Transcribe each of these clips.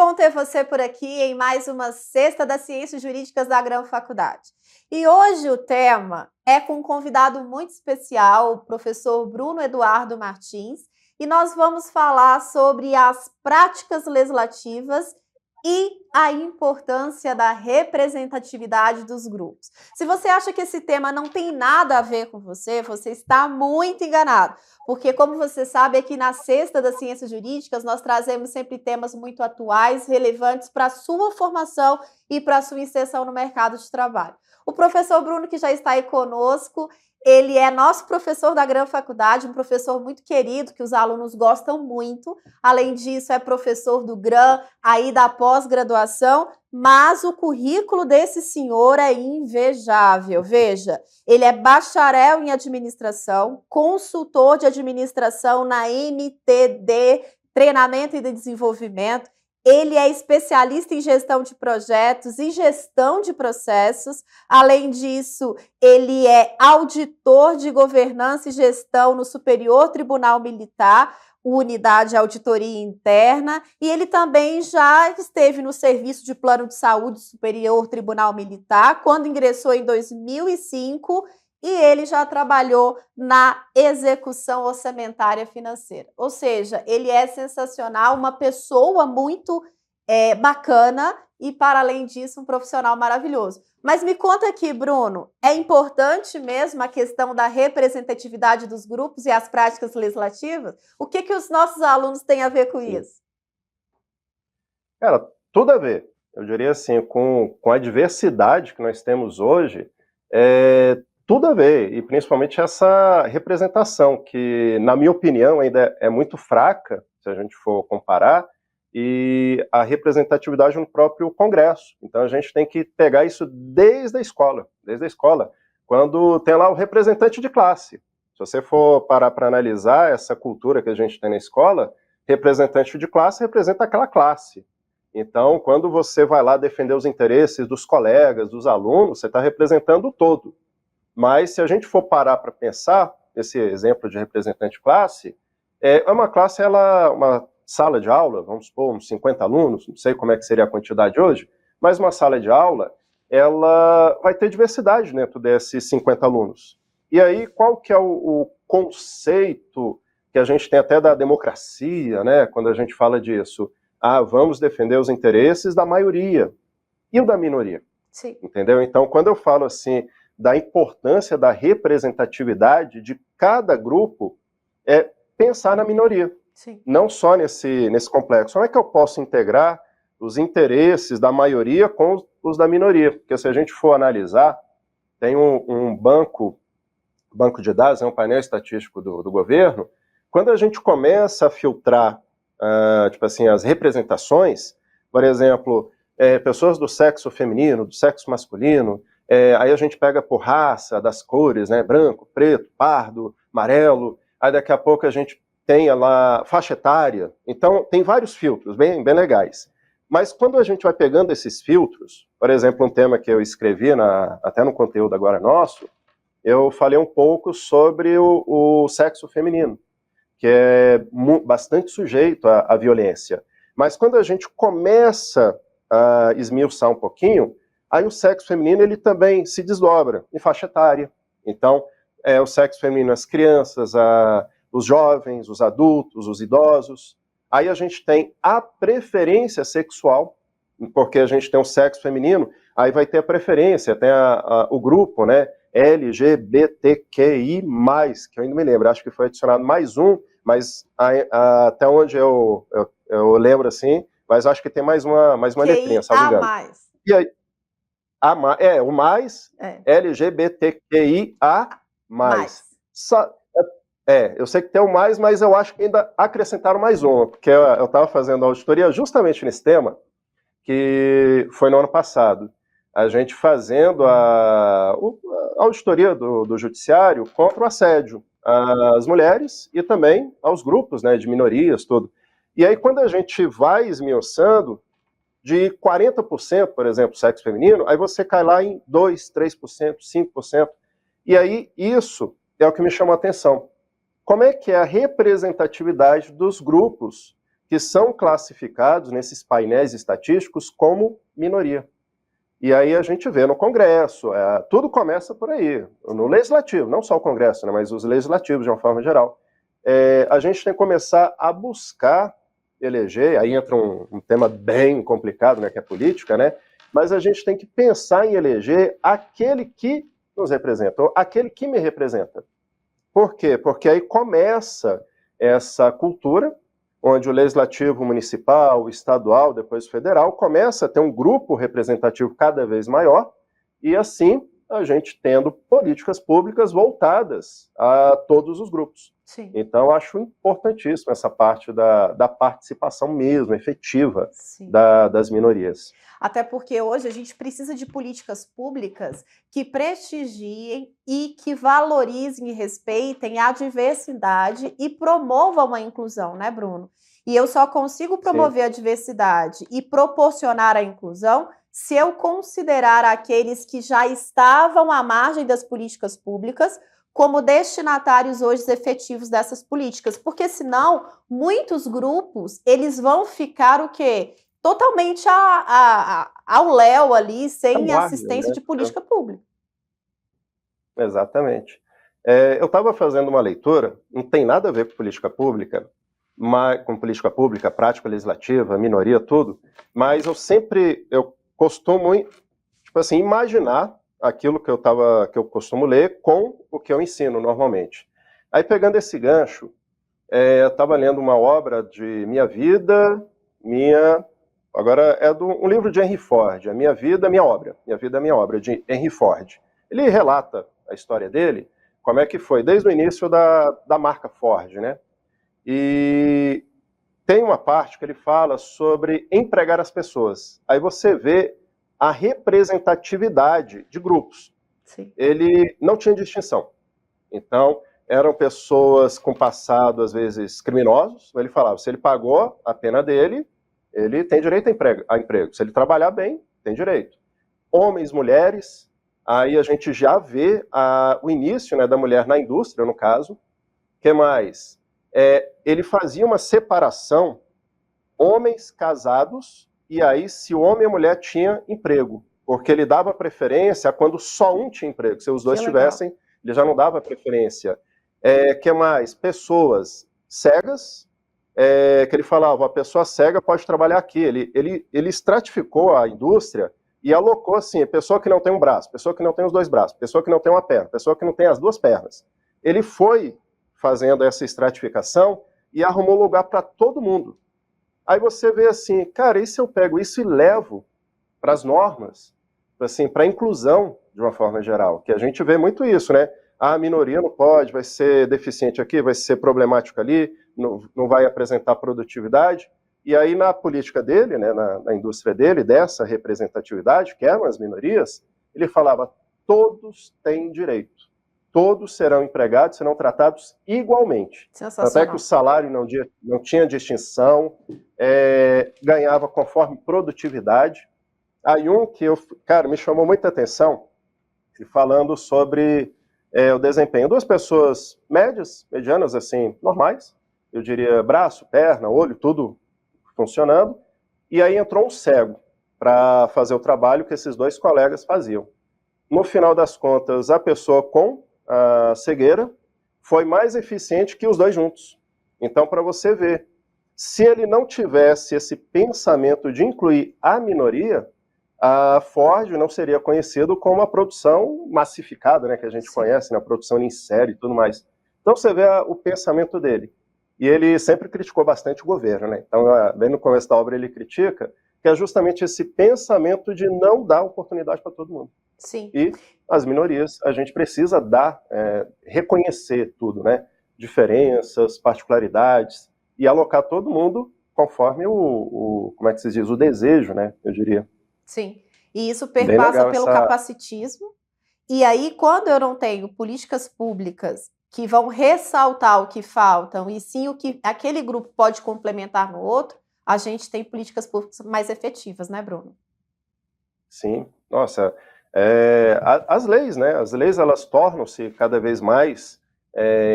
bom ter você por aqui em mais uma Sexta das Ciências Jurídicas da Grão Faculdade. E hoje o tema é com um convidado muito especial, o professor Bruno Eduardo Martins, e nós vamos falar sobre as práticas legislativas e a importância da representatividade dos grupos. Se você acha que esse tema não tem nada a ver com você, você está muito enganado, porque, como você sabe, aqui na Sexta das Ciências Jurídicas, nós trazemos sempre temas muito atuais, relevantes para a sua formação e para a sua inserção no mercado de trabalho. O professor Bruno, que já está aí conosco, ele é nosso professor da Grão Faculdade, um professor muito querido, que os alunos gostam muito. Além disso, é professor do GRAM, aí da pós-graduação, mas o currículo desse senhor é invejável. Veja, ele é bacharel em administração, consultor de administração na MTD, Treinamento e Desenvolvimento. Ele é especialista em gestão de projetos e gestão de processos. Além disso, ele é auditor de governança e gestão no Superior Tribunal Militar, Unidade de Auditoria Interna, e ele também já esteve no Serviço de Plano de Saúde do Superior Tribunal Militar, quando ingressou em 2005, e ele já trabalhou na execução orçamentária financeira. Ou seja, ele é sensacional, uma pessoa muito bacana e, para além disso, um profissional maravilhoso. Mas me conta aqui, Bruno, é importante mesmo a questão da representatividade dos grupos e as práticas legislativas? O que os nossos alunos têm a ver com isso? Cara, tudo a ver. Eu diria assim, com a diversidade que nós temos hoje, tudo a ver, e principalmente essa representação, que, na minha opinião, ainda é muito fraca, se a gente for comparar, e a representatividade no próprio Congresso. Então a gente tem que pegar isso desde a escola, quando tem lá o representante de classe. Se você for parar para analisar essa cultura que a gente tem na escola, representante de classe representa aquela classe. Então, quando você vai lá defender os interesses dos colegas, dos alunos, você está representando o todo. Mas se a gente for parar para pensar, esse exemplo de representante de classe, uma classe, uma sala de aula, vamos supor, uns 50 alunos, não sei como é que seria a quantidade hoje, mas uma sala de aula, ela vai ter diversidade dentro desses 50 alunos. E aí, qual que é o conceito que a gente tem até da democracia, né, quando a gente fala disso? Vamos defender os interesses da maioria e o da minoria. Sim. Entendeu? Então, quando eu falo assim da importância da representatividade de cada grupo, é pensar na minoria. Sim. Não só nesse complexo. Como é que eu posso integrar os interesses da maioria com os da minoria? Porque se a gente for analisar, tem um banco de dados, um painel estatístico do governo, quando a gente começa a filtrar tipo assim, as representações, por exemplo, pessoas do sexo feminino, do sexo masculino, aí a gente pega por raça, das cores, né, branco, preto, pardo, amarelo, aí daqui a pouco a gente tem lá faixa etária. Então, tem vários filtros bem legais. Mas quando a gente vai pegando esses filtros, por exemplo, um tema que eu escrevi até no conteúdo agora nosso, eu falei um pouco sobre o sexo feminino, que é bastante sujeito à violência. Mas quando a gente começa a esmiuçar um pouquinho, aí o sexo feminino ele também se desdobra em faixa etária. Então, o sexo feminino, as crianças, os jovens, os adultos, os idosos. Aí a gente tem a preferência sexual, porque a gente tem o sexo feminino, aí vai ter a preferência, tem o grupo, né, LGBTQI+, que eu ainda me lembro, acho que foi adicionado mais um, mas até onde eu lembro assim, mas acho que tem mais uma letrinha, salvo engano. E aí, o mais, LGBTQIA+. Eu sei que tem o mais, mas eu acho que ainda acrescentaram mais um, porque eu estava fazendo auditoria justamente nesse tema, que foi no ano passado. A gente fazendo a auditoria do judiciário contra o assédio às mulheres e também aos grupos, né, de minorias, tudo. E aí, quando a gente vai esmiuçando, de 40%, por exemplo, sexo feminino, aí você cai lá em 2%, 3%, 5%. E aí, isso é o que me chamou a atenção. Como é que é a representatividade dos grupos que são classificados nesses painéis estatísticos como minoria. E aí a gente vê no Congresso, tudo começa por aí, no Legislativo, não só o Congresso, né, mas os legislativos de uma forma geral. A gente tem que começar a buscar eleger, aí entra um tema bem complicado, né, que é política, né, mas a gente tem que pensar em eleger aquele que nos representa, ou aquele que me representa. Por quê? Porque aí começa essa cultura, onde o legislativo municipal, estadual, depois federal, começa a ter um grupo representativo cada vez maior, e assim a gente tendo políticas públicas voltadas a todos os grupos. Sim. Então, acho importantíssimo essa parte da participação mesmo, efetiva, das minorias. Até porque hoje a gente precisa de políticas públicas que prestigiem e que valorizem e respeitem a diversidade e promovam a inclusão, né, Bruno? E eu só consigo promover a diversidade e proporcionar a inclusão se eu considerar aqueles que já estavam à margem das políticas públicas como destinatários hoje efetivos dessas políticas, porque senão muitos grupos eles vão ficar o quê? Totalmente ao léu ali, sem assistência, né, de política pública. Exatamente. Eu estava fazendo uma leitura, não tem nada a ver com política pública, prática legislativa, minoria, tudo, mas eu costumo, tipo assim, imaginar aquilo que eu costumo ler com o que eu ensino normalmente. Aí, pegando esse gancho, eu estava lendo uma obra de Minha Vida, Agora é um livro de Henry Ford, A Minha Vida, Minha Obra. Minha Vida, Minha Obra, de Henry Ford. Ele relata a história dele, como é que foi, desde o início da marca Ford, né? E tem uma parte que ele fala sobre empregar as pessoas. Aí você vê a representatividade de grupos. Sim. Ele não tinha distinção. Então, eram pessoas com passado, às vezes, criminosos. Ele falava, se ele pagou a pena dele, ele tem direito a emprego. Se ele trabalhar bem, tem direito. Homens, mulheres, aí a gente já vê o início, né, da mulher na indústria, no caso. O que mais? Ele fazia uma separação, homens casados, e aí se o homem e a mulher tinham emprego, porque ele dava preferência a quando só um tinha emprego. Se os dois tivessem, ele já não dava preferência. Que mais? Pessoas cegas, que ele falava, a pessoa cega pode trabalhar aqui. Ele estratificou a indústria e alocou assim, pessoa que não tem um braço, pessoa que não tem os dois braços, pessoa que não tem uma perna, pessoa que não tem as duas pernas. Ele foi fazendo essa estratificação e arrumou lugar para todo mundo. Aí você vê assim, cara, e se eu pego isso e levo para as normas, assim, para a inclusão de uma forma geral, que a gente vê muito isso, né? A minoria não pode, vai ser deficiente aqui, vai ser problemático ali, não vai apresentar produtividade. E aí na política dele, né, na indústria dele, dessa representatividade, que eram as minorias, ele falava, todos têm direito. Todos serão empregados, serão tratados igualmente. Até que o salário não tinha distinção, ganhava conforme produtividade. Aí que me chamou muita atenção, falando sobre o desempenho. Duas pessoas medianas, assim, normais, eu diria braço, perna, olho, tudo funcionando, e aí entrou um cego para fazer o trabalho que esses dois colegas faziam. No final das contas, a pessoa com a cegueira foi mais eficiente que os dois juntos. Então, para você ver, se ele não tivesse esse pensamento de incluir a minoria, a Ford não seria conhecido como a produção massificada, né, que a gente conhece, né, a produção em série e tudo mais. Então você vê o pensamento dele. E ele sempre criticou bastante o governo, né? Então, bem no começo da obra ele critica, que é justamente esse pensamento de não dar oportunidade para todo mundo. Sim. E as minorias, a gente precisa reconhecer tudo, né? Diferenças, particularidades, e alocar todo mundo conforme como é que se diz, o desejo, né? Eu diria. Sim, e isso perpassa pelo capacitismo, e aí quando eu não tenho políticas públicas que vão ressaltar o que faltam, e sim o que aquele grupo pode complementar no outro, a gente tem políticas públicas mais efetivas, né, Bruno? Sim, nossa, as leis, né, as leis elas tornam-se cada vez mais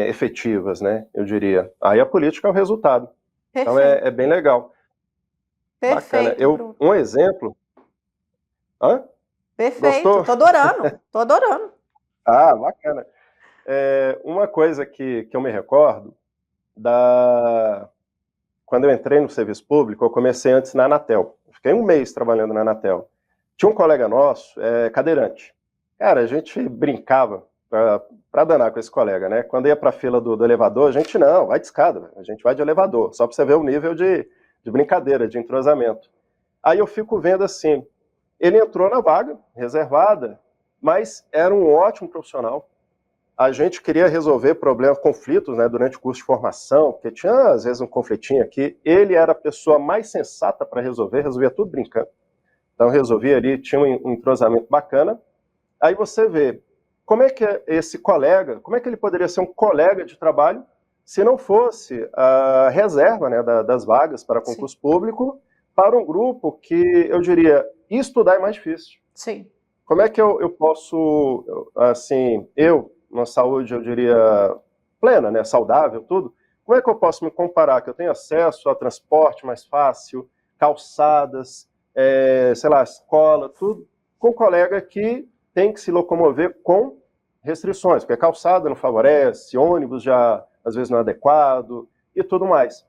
efetivas, né, eu diria. Aí a política é o resultado. Então Perfeito, é bem legal. Bacana. perfeito, Bruno. Um exemplo. Hã? Perfeito, Gostou? tô adorando, tô adorando. Ah, bacana. Uma coisa que eu me recordo da quando eu entrei no serviço público, eu comecei antes na Anatel. Fiquei um mês trabalhando na Anatel. Tinha um colega nosso, cadeirante. Cara, a gente brincava pra danar com esse colega, né? Quando ia pra fila do elevador, a gente não, vai de escada, velho. A gente vai de elevador, só pra você ver o nível de brincadeira, de entrosamento. Aí eu fico vendo assim, ele entrou na vaga, reservada, mas era um ótimo profissional. A gente queria resolver problemas, conflitos, né, durante o curso de formação, porque tinha, às vezes, um conflitinho aqui. Ele era a pessoa mais sensata para resolver, resolvia tudo brincando. Então, resolvia ali, tinha um entrosamento bacana. Aí você vê, como é que é esse colega, como é que ele poderia ser um colega de trabalho se não fosse a reserva, né, das vagas para Sim, concurso público para um grupo que, eu diria, estudar é mais difícil. sim, Como é que eu posso, assim, uma saúde, eu diria, plena, né, saudável, tudo, como é que eu posso me comparar, que eu tenho acesso a transporte mais fácil, calçadas, sei lá, escola, tudo, com um colega que tem que se locomover com restrições, porque calçada não favorece, ônibus já, às vezes, não é adequado, e tudo mais.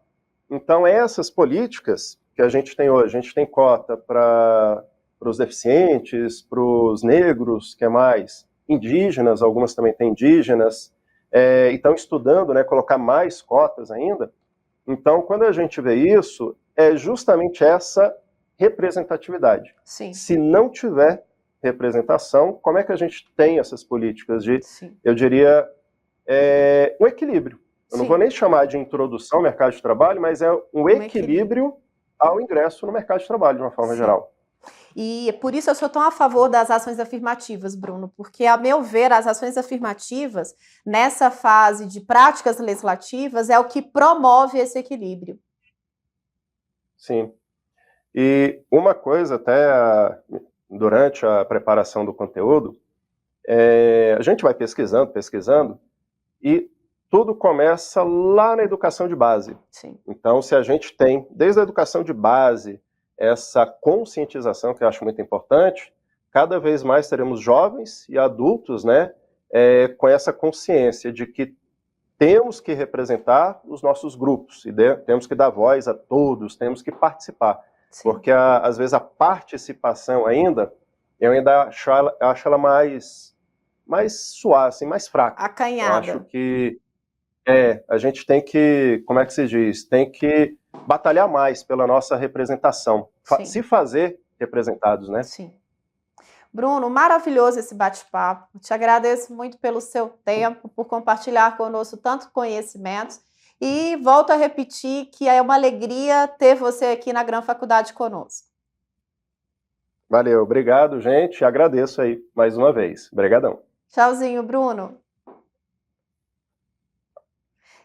Então, essas políticas que a gente tem hoje, a gente tem cota para os deficientes, para os negros, que é mais, indígenas, algumas também têm indígenas, e estão estudando, né, colocar mais cotas ainda. Então, quando a gente vê isso, é justamente essa representatividade. sim, Se não tiver representação, como é que a gente tem essas políticas de, sim, eu diria, um equilíbrio? Eu não vou sim, nem chamar de introdução ao mercado de trabalho, mas é um um equilíbrio. equilíbrio ao ingresso no mercado de trabalho, de uma forma Sim. geral. E por isso eu sou tão a favor das ações afirmativas, Bruno, porque, a meu ver, as ações afirmativas, nessa fase de práticas legislativas, é o que promove esse equilíbrio. Sim. E uma coisa, até durante a preparação do conteúdo, a gente vai pesquisando, pesquisando, e tudo começa lá na educação de base. Sim, Então, se a gente tem, desde a educação de base, essa conscientização, que eu acho muito importante, cada vez mais teremos jovens e adultos, né, com essa consciência de que temos que representar os nossos grupos, e temos que dar voz a todos, temos que participar. sim. Porque, às vezes, a participação ainda, eu ainda acho ela mais suave, assim, mais fraca. Eu acho Acanhada. que a gente tem que, como é que se diz? Tem que batalhar mais pela nossa representação. Sim, Se fazer representados, né? sim. Bruno, maravilhoso esse bate-papo. Te agradeço muito pelo seu tempo, por compartilhar conosco tanto conhecimentos. E volto a repetir que é uma alegria ter você aqui na Gran Faculdade conosco. Valeu, obrigado, gente. Agradeço aí mais uma vez. Obrigadão. Tchauzinho, Bruno.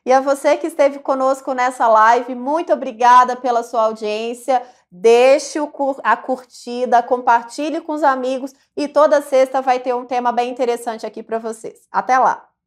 E a você que esteve conosco nessa live, muito obrigada pela sua audiência. Deixe a curtida, compartilhe com os amigos e toda sexta vai ter um tema bem interessante aqui para vocês. Até lá!